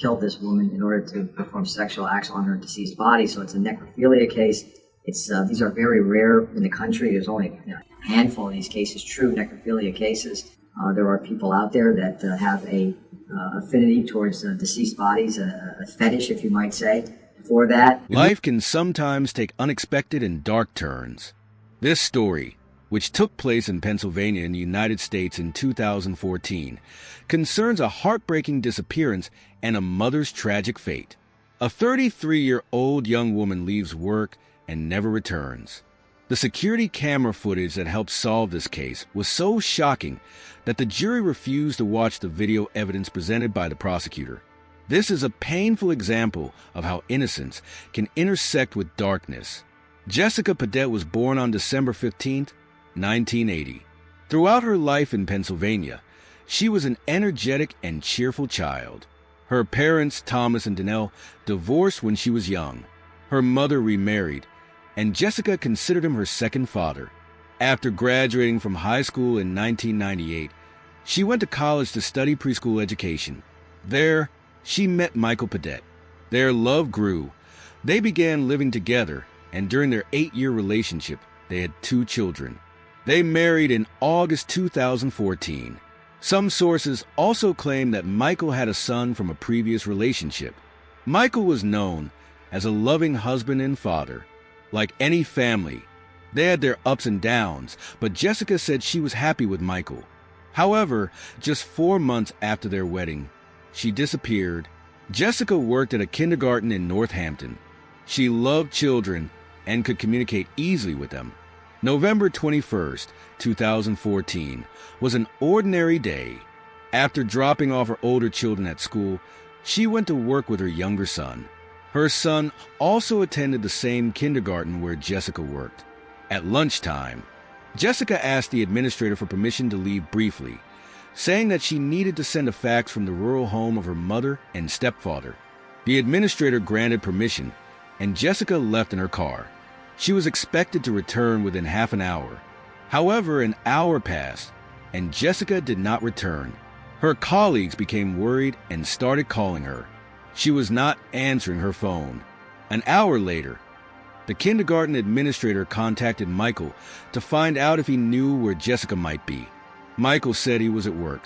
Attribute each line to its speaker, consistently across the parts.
Speaker 1: killed this woman in order to perform sexual acts on her deceased body. So it's a necrophilia case. These are very rare in the country. There's only a handful of these cases, true necrophilia cases. There are people out there that have a affinity towards deceased bodies, a fetish, if you might say, for that.
Speaker 2: Life can sometimes take unexpected and dark turns. This story, which took place in Pennsylvania in the United States in 2014, concerns a heartbreaking disappearance and a mother's tragic fate. A 33-year-old young woman leaves work and never returns. The security camera footage that helped solve this case was so shocking that the jury refused to watch the video evidence presented by the prosecutor. This is a painful example of how innocence can intersect with darkness. Jessica Padet was born on December 15, 1980. Throughout her life in Pennsylvania, she was an energetic and cheerful child. Her parents, Thomas and Danelle, divorced when she was young. Her mother remarried, and Jessica considered him her second father. After graduating from high school in 1998, she went to college to study preschool education. There, she met Michael Padet. Their love grew. They began living together, and during their 8-year relationship, they had 2 children. They married in August 2014. Some sources also claim that Michael had a son from a previous relationship. Michael was known as a loving husband and father. Like any family, they had their ups and downs, but Jessica said she was happy with Michael. However, just 4 months after their wedding, she disappeared. Jessica worked at a kindergarten in Northampton. She loved children and could communicate easily with them. November 21st, 2014, was an ordinary day. After dropping off her older children at school, she went to work with her younger son. Her son also attended the same kindergarten where Jessica worked. At lunchtime, Jessica asked the administrator for permission to leave briefly, saying that she needed to send a fax from the rural home of her mother and stepfather. The administrator granted permission, and Jessica left in her car. She was expected to return within half an hour. However, an hour passed, and Jessica did not return. Her colleagues became worried and started calling her. She was not answering her phone. An hour later, the kindergarten administrator contacted Michael to find out if he knew where Jessica might be. Michael said he was at work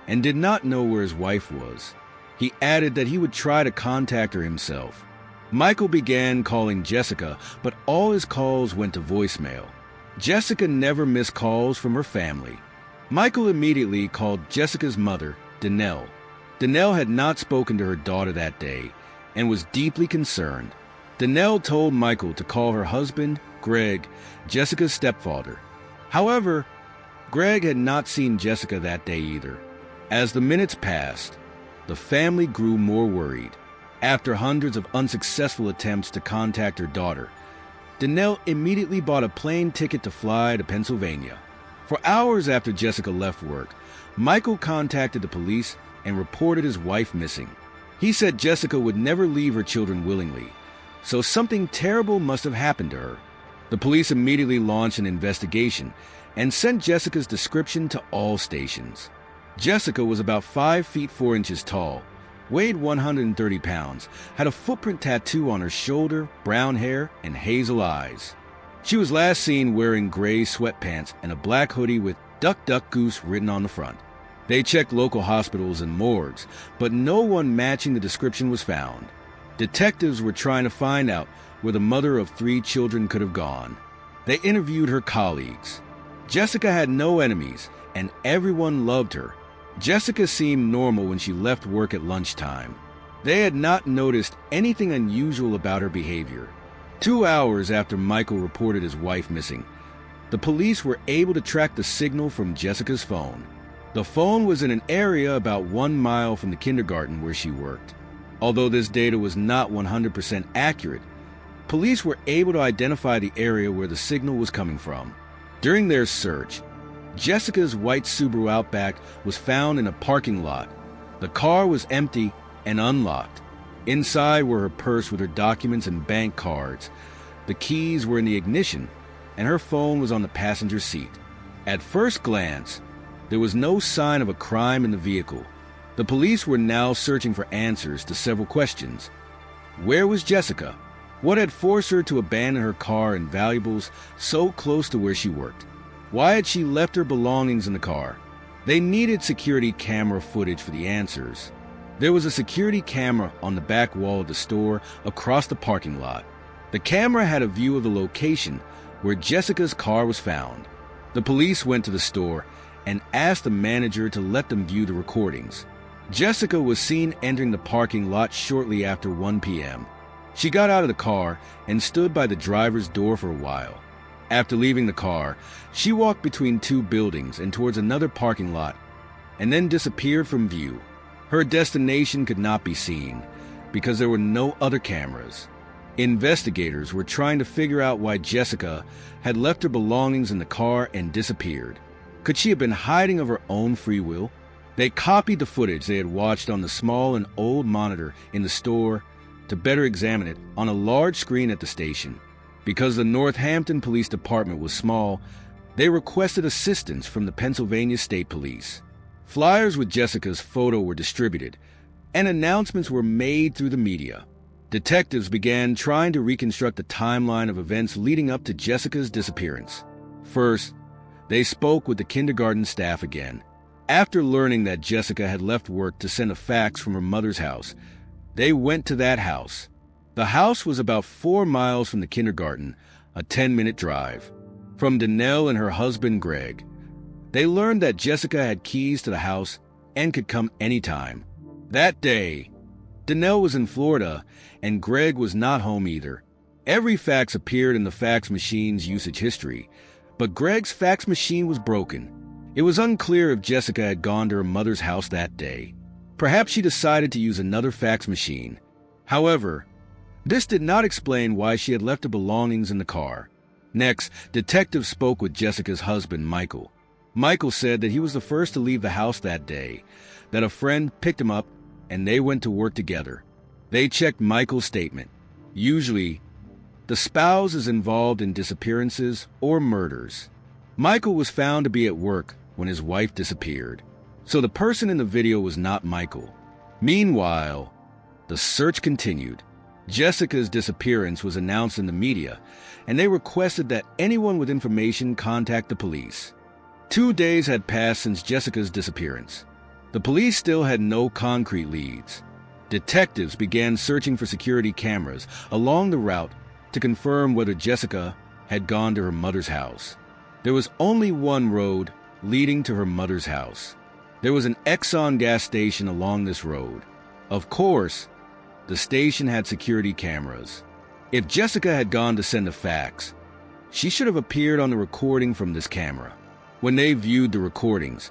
Speaker 2: and did not know where his wife was. He added that he would try to contact her himself. Michael began calling Jessica, but all his calls went to voicemail. Jessica never missed calls from her family. Michael immediately called Jessica's mother, Danelle. Danelle had not spoken to her daughter that day and was deeply concerned. Danelle told Michael to call her husband, Greg, Jessica's stepfather. However, Greg had not seen Jessica that day either. As the minutes passed, the family grew more worried. After hundreds of unsuccessful attempts to contact her daughter, Danelle immediately bought a plane ticket to fly to Pennsylvania. For hours after Jessica left work, Michael contacted the police and reported his wife missing. He said Jessica would never leave her children willingly, so something terrible must have happened to her. The police immediately launched an investigation and sent Jessica's description to all stations. Jessica was about 5 feet 4 inches tall, weighed 130 pounds, had a footprint tattoo on her shoulder, brown hair, and hazel eyes. She was last seen wearing gray sweatpants and a black hoodie with "Duck Duck Goose" written on the front. They checked local hospitals and morgues, but no one matching the description was found. Detectives were trying to find out where the mother of 3 children could have gone. They interviewed her colleagues. Jessica had no enemies, and everyone loved her. Jessica seemed normal when she left work at lunchtime. They had not noticed anything unusual about her behavior. 2 hours after Michael reported his wife missing, the police were able to track the signal from Jessica's phone. The phone was in an area about 1 mile from the kindergarten where she worked. Although this data was not 100% accurate, police were able to identify the area where the signal was coming from. During their search, Jessica's white Subaru Outback was found in a parking lot. The car was empty and unlocked. Inside were her purse with her documents and bank cards. The keys were in the ignition, and her phone was on the passenger seat. At first glance, there was no sign of a crime in the vehicle. The police were now searching for answers to several questions. Where was Jessica? What had forced her to abandon her car and valuables so close to where she worked? Why had she left her belongings in the car? They needed security camera footage for the answers. There was a security camera on the back wall of the store across the parking lot. The camera had a view of the location where Jessica's car was found. The police went to the store and asked the manager to let them view the recordings. Jessica was seen entering the parking lot shortly after 1 p.m. She got out of the car and stood by the driver's door for a while. After leaving the car, she walked between two buildings and towards another parking lot, and then disappeared from view. Her destination could not be seen because there were no other cameras. Investigators were trying to figure out why Jessica had left her belongings in the car and disappeared. Could she have been hiding of her own free will? They copied the footage they had watched on the small and old monitor in the store to better examine it on a large screen at the station. Because the Northampton Police Department was small, they requested assistance from the Pennsylvania State Police. Flyers with Jessica's photo were distributed, and announcements were made through the media. Detectives began trying to reconstruct the timeline of events leading up to Jessica's disappearance. First, they spoke with the kindergarten staff again. After learning that Jessica had left work to send a fax from her mother's house, they went to that house. The house was about 4 miles from the kindergarten, a 10-minute drive. From Danelle and her husband, Greg, they learned that Jessica had keys to the house and could come anytime. That day, Danelle was in Florida, and Greg was not home either. Every fax appeared in the fax machine's usage history, but Greg's fax machine was broken. It was unclear if Jessica had gone to her mother's house that day. Perhaps she decided to use another fax machine. However, this did not explain why she had left her belongings in the car. Next, detectives spoke with Jessica's husband, Michael. Michael said that he was the first to leave the house that day, that a friend picked him up, and they went to work together. They checked Michael's statement. Usually, the spouse is involved in disappearances or murders. Michael was found to be at work when his wife disappeared, so the person in the video was not Michael. Meanwhile, the search continued. Jessica's disappearance was announced in the media, and they requested that anyone with information contact the police. 2 days had passed since Jessica's disappearance. The police still had no concrete leads. Detectives began searching for security cameras along the route to confirm whether Jessica had gone to her mother's house. There was only one road leading to her mother's house. There was an Exxon gas station along this road. Of course, the station had security cameras. If Jessica had gone to send a fax, she should have appeared on the recording from this camera. When they viewed the recordings,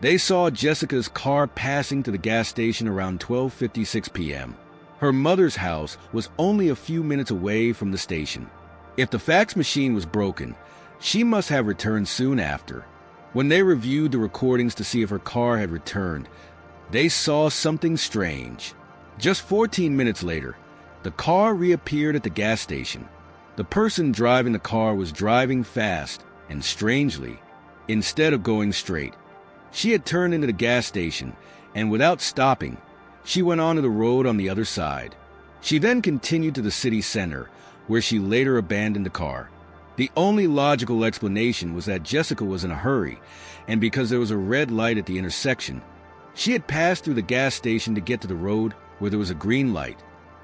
Speaker 2: they saw Jessica's car passing to the gas station around 12:56 p.m. Her mother's house was only a few minutes away from the station. If the fax machine was broken, she must have returned soon after. When they reviewed the recordings to see if her car had returned, they saw something strange. Just 14 minutes later, the car reappeared at the gas station. The person driving the car was driving fast, and strangely, instead of going straight, she had turned into the gas station, and without stopping, she went onto the road on the other side. She then continued to the city center, where she later abandoned the car. The only logical explanation was that Jessica was in a hurry, and because there was a red light at the intersection, she had passed through the gas station to get to the road where there was a green light.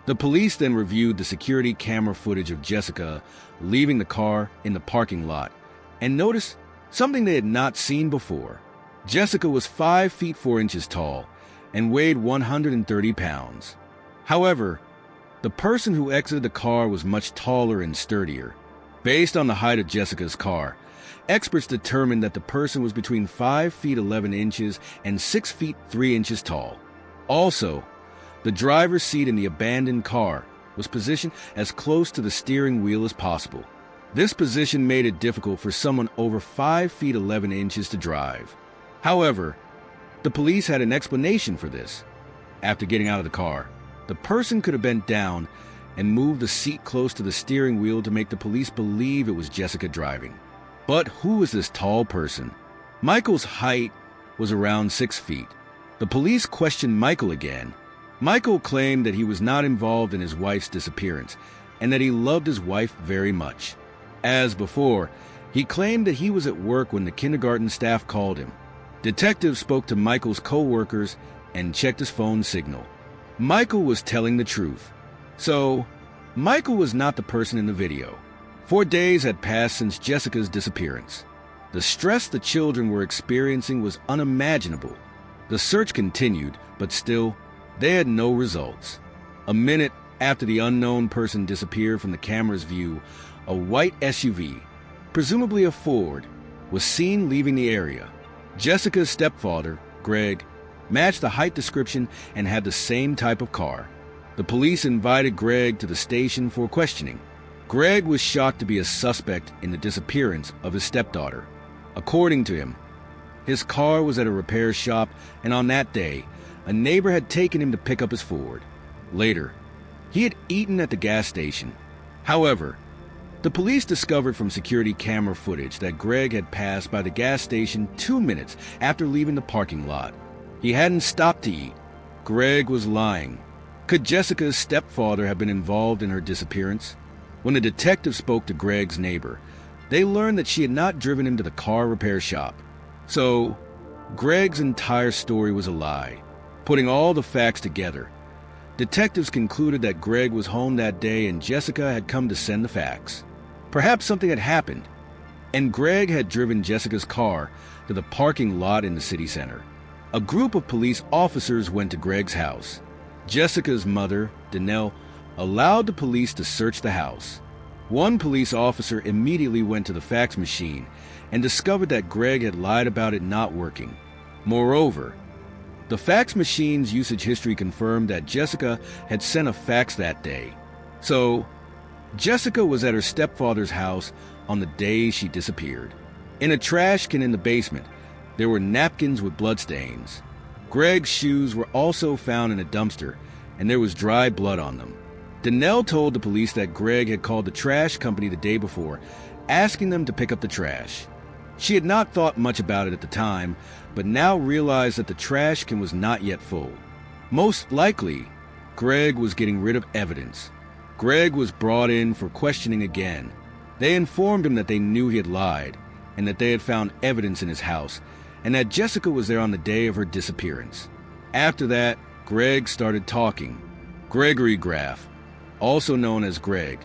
Speaker 2: The police then reviewed the security camera footage of Jessica leaving the car in the parking lot and noticed something they had not seen before. Jessica was 5 feet 4 inches tall and weighed 130 pounds. However, the person who exited the car was much taller and sturdier. Based on the height of Jessica's car, experts determined that the person was between 5 feet 11 inches and 6 feet 3 inches tall. Also, the driver's seat in the abandoned car was positioned as close to the steering wheel as possible. This position made it difficult for someone over 5 feet 11 inches to drive. However, the police had an explanation for this. After getting out of the car, the person could have bent down and moved the seat close to the steering wheel to make the police believe it was Jessica driving. But who was this tall person? Michael's height was around 6 feet. The police questioned Michael again. Michael claimed that he was not involved in his wife's disappearance and that he loved his wife very much. As before, he claimed that he was at work when the kindergarten staff called him. Detectives spoke to Michael's co-workers and checked his phone signal. Michael was telling the truth. So, Michael was not the person in the video. 4 days had passed since Jessica's disappearance. The stress the children were experiencing was unimaginable. The search continued, but still, they had no results. A minute after the unknown person disappeared from the camera's view, a white SUV, presumably a Ford, was seen leaving the area. Jessica's stepfather, Greg, matched the height description and had the same type of car. The police invited Greg to the station for questioning. Greg was shocked to be a suspect in the disappearance of his stepdaughter. According to him, his car was at a repair shop, and on that day, a neighbor had taken him to pick up his Ford. Later, he had eaten at the gas station. However, the police discovered from security camera footage that Greg had passed by the gas station 2 minutes after leaving the parking lot. He hadn't stopped to eat. Greg was lying. Could Jessica's stepfather have been involved in her disappearance? When the detective spoke to Greg's neighbor, they learned that she had not driven him to the car repair shop. So, Greg's entire story was a lie. Putting all the facts together, detectives concluded that Greg was home that day and Jessica had come to send the fax. Perhaps something had happened, and Greg had driven Jessica's car to the parking lot in the city center. A group of police officers went to Greg's house. Jessica's mother, Danelle, allowed the police to search the house. One police officer immediately went to the fax machine and discovered that Greg had lied about it not working. Moreover, the fax machine's usage history confirmed that Jessica had sent a fax that day. So, Jessica was at her stepfather's house on the day she disappeared. In a trash can in the basement, there were napkins with bloodstains. Greg's shoes were also found in a dumpster, and there was dry blood on them. Danelle told the police that Greg had called the trash company the day before, asking them to pick up the trash. She had not thought much about it at the time, but now realized that the trash can was not yet full. Most likely, Greg was getting rid of evidence. Greg was brought in for questioning again. They informed him that they knew he had lied, and that they had found evidence in his house, and that Jessica was there on the day of her disappearance. After that, Greg started talking. Gregory Graph, also known as Greg,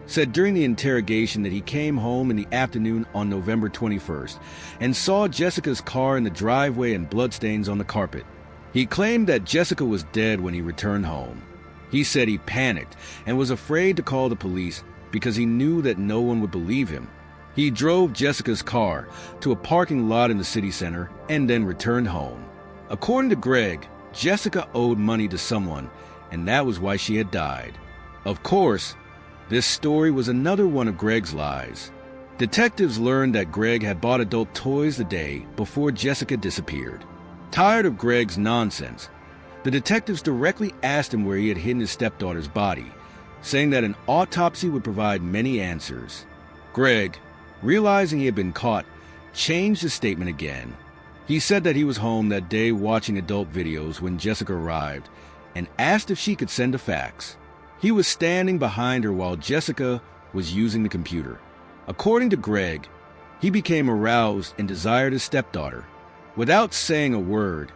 Speaker 2: said during the interrogation that he came home in the afternoon on November 21st and saw Jessica's car in the driveway and bloodstains on the carpet. He claimed that Jessica was dead when he returned home. He said he panicked and was afraid to call the police because he knew that no one would believe him. He drove Jessica's car to a parking lot in the city center and then returned home. According to Greg, Jessica owed money to someone, and that was why she had died. Of course, this story was another one of Greg's lies. Detectives learned that Greg had bought adult toys the day before Jessica disappeared. Tired of Greg's nonsense, the detectives directly asked him where he had hidden his stepdaughter's body, saying that an autopsy would provide many answers. Greg, realizing he had been caught, changed his statement again. He said that he was home that day watching adult videos when Jessica arrived and asked if she could send a fax. He was standing behind her while Jessica was using the computer. According to Greg, he became aroused and desired his stepdaughter. Without saying a word,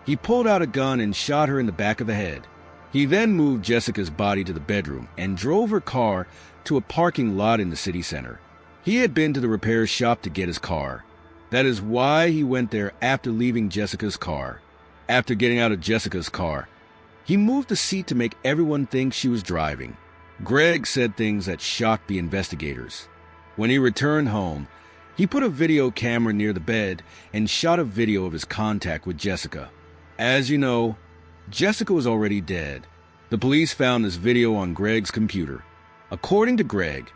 Speaker 2: he pulled out a gun and shot her in the back of the head. He then moved Jessica's body to the bedroom and drove her car to a parking lot in the city center. He had been to the repair shop to get his car. That is why he went there after leaving Jessica's car. After getting out of Jessica's car, he moved the seat to make everyone think she was driving. Greg said things that shocked the investigators. When he returned home, he put a video camera near the bed and shot a video of his contact with Jessica. As you know, Jessica was already dead. The police found this video on Greg's computer. According to Greg,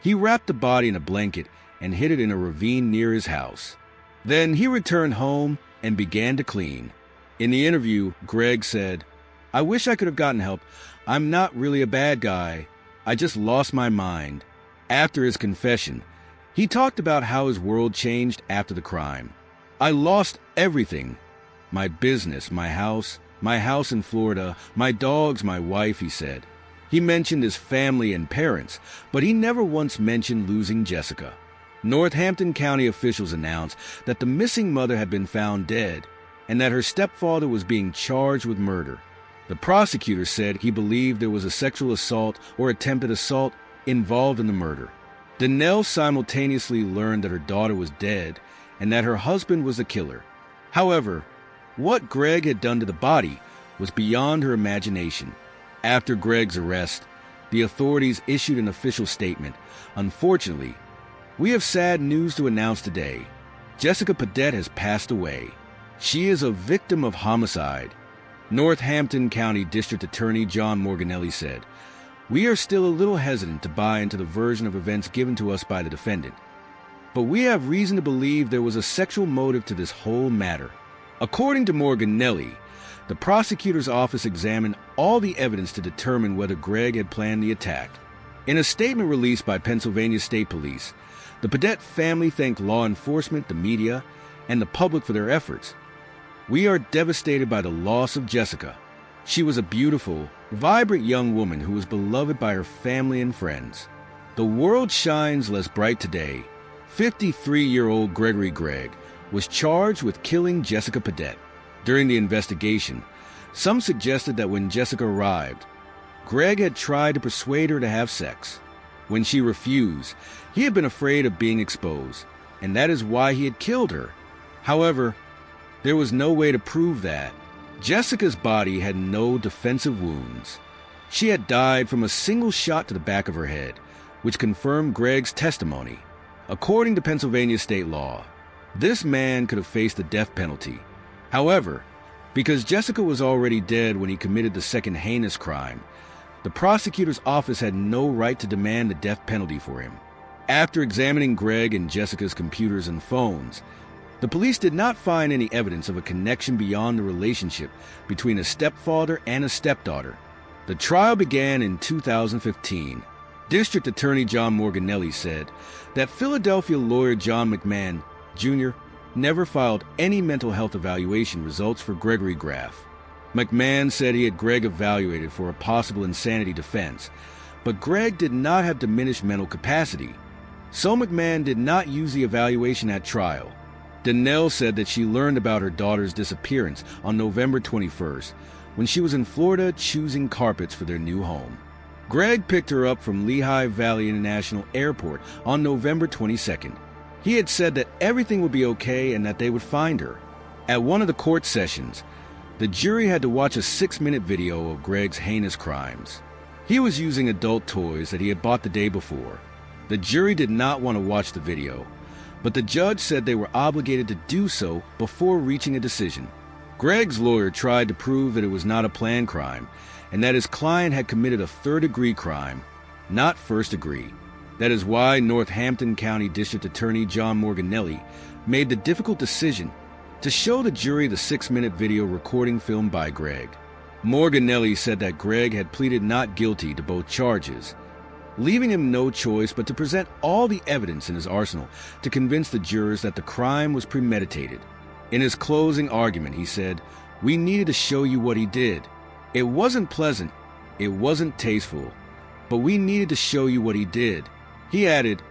Speaker 2: he wrapped the body in a blanket and hid it in a ravine near his house. Then he returned home and began to clean. In the interview, Greg said, "I wish I could have gotten help. I'm not really a bad guy. I just lost my mind." After his confession, he talked about how his world changed after the crime. "I lost everything. my business, my house in Florida, my dogs, my wife, he said. He mentioned his family and parents, but he never once mentioned losing Jessica. Northampton County officials announced that the missing mother had been found dead and that her stepfather was being charged with murder. The prosecutor said he believed there was a sexual assault or attempted assault involved in the murder. Donnell simultaneously learned that her daughter was dead and that her husband was the killer. However, what Greg had done to the body was beyond her imagination. After Greg's arrest, the authorities issued an official statement. Unfortunately, we have sad news to announce today. Jessica Padet has passed away. She is a victim of homicide. Northampton County District Attorney John Morganelli said, "We are still a little hesitant to buy into the version of events given to us by the defendant, but we have reason to believe there was a sexual motive to this whole matter." According to Morganelli, the prosecutor's office examined all the evidence to determine whether Greg had planned the attack. In a statement released by Pennsylvania State Police, the Padet family thanked law enforcement, the media, and the public for their efforts. "We are devastated by the loss of Jessica. She was a beautiful, vibrant young woman who was beloved by her family and friends. The world shines less bright today." 53-year-old Gregory Graph was charged with killing Jessica Padet. During the investigation, some suggested that when Jessica arrived, Greg had tried to persuade her to have sex. When she refused, he had been afraid of being exposed, and that is why he had killed her. However, there was no way to prove that. Jessica's body had no defensive wounds. She had died from a single shot to the back of her head, which confirmed Greg's testimony. According to Pennsylvania state law, this man could have faced the death penalty. However, because Jessica was already dead when he committed the second heinous crime, the prosecutor's office had no right to demand the death penalty for him. After examining Greg and Jessica's computers and phones, the police did not find any evidence of a connection beyond the relationship between a stepfather and a stepdaughter. The trial began in 2015. District Attorney John Morganelli said that Philadelphia lawyer John McMahon, Jr. never filed any mental health evaluation results for Gregory Graph. McMahon said he had Greg evaluated for a possible insanity defense, but Greg did not have diminished mental capacity, so McMahon did not use the evaluation at trial. Donnell said that she learned about her daughter's disappearance on November 21st, when she was in Florida choosing carpets for their new home. Greg picked her up from Lehigh Valley International Airport on November 22nd. He had said that everything would be okay and that they would find her. At one of the court sessions, the jury had to watch a 6-minute video of Greg's heinous crimes. He was using adult toys that he had bought the day before. The jury did not want to watch the video, but the judge said they were obligated to do so before reaching a decision. Greg's lawyer tried to prove that it was not a planned crime and that his client had committed a third-degree crime, not first-degree. That is why Northampton County District Attorney John Morganelli made the difficult decision to show the jury the 6-minute video recording filmed by Greg. Morganelli said that Greg had pleaded not guilty to both charges, leaving him no choice but to present all the evidence in his arsenal to convince the jurors that the crime was premeditated. In his closing argument, he said, "We needed to show you what he did. It wasn't pleasant, it wasn't tasteful, but we needed to show you what he did." He added,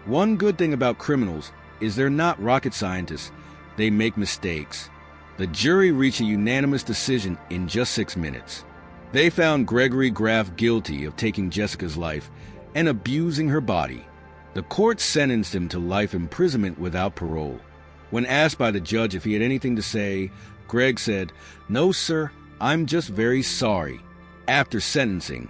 Speaker 2: "One good thing about criminals is they're not rocket scientists. They make mistakes." The jury reached a unanimous decision in just 6 minutes. They found Gregory Graph guilty of taking Jessica's life and abusing her body. The court sentenced him to life imprisonment without parole. When asked by the judge if he had anything to say, Greg said, "No, sir, I'm just very sorry." After sentencing,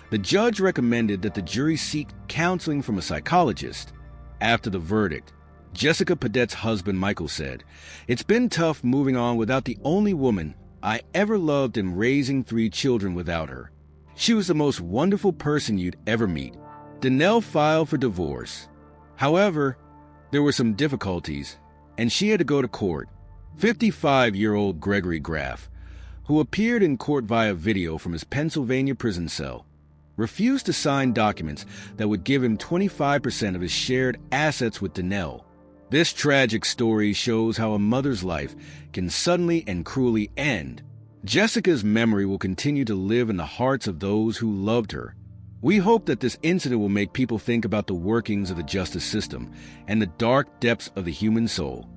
Speaker 2: the judge recommended that the jury seek counseling from a psychologist. After the verdict, Jessica Padet's husband, Michael, said, "It's been tough moving on without the only woman I ever loved and raising 3 children without her. She was the most wonderful person you'd ever meet." Donnell filed for divorce. However, there were some difficulties, and she had to go to court. 55-year-old Gregory Graph, who appeared in court via video from his Pennsylvania prison cell, refused to sign documents that would give him 25% of his shared assets with Donnell. This tragic story shows how a mother's life can suddenly and cruelly end. Jessica's memory will continue to live in the hearts of those who loved her. We hope that this incident will make people think about the workings of the justice system and the dark depths of the human soul.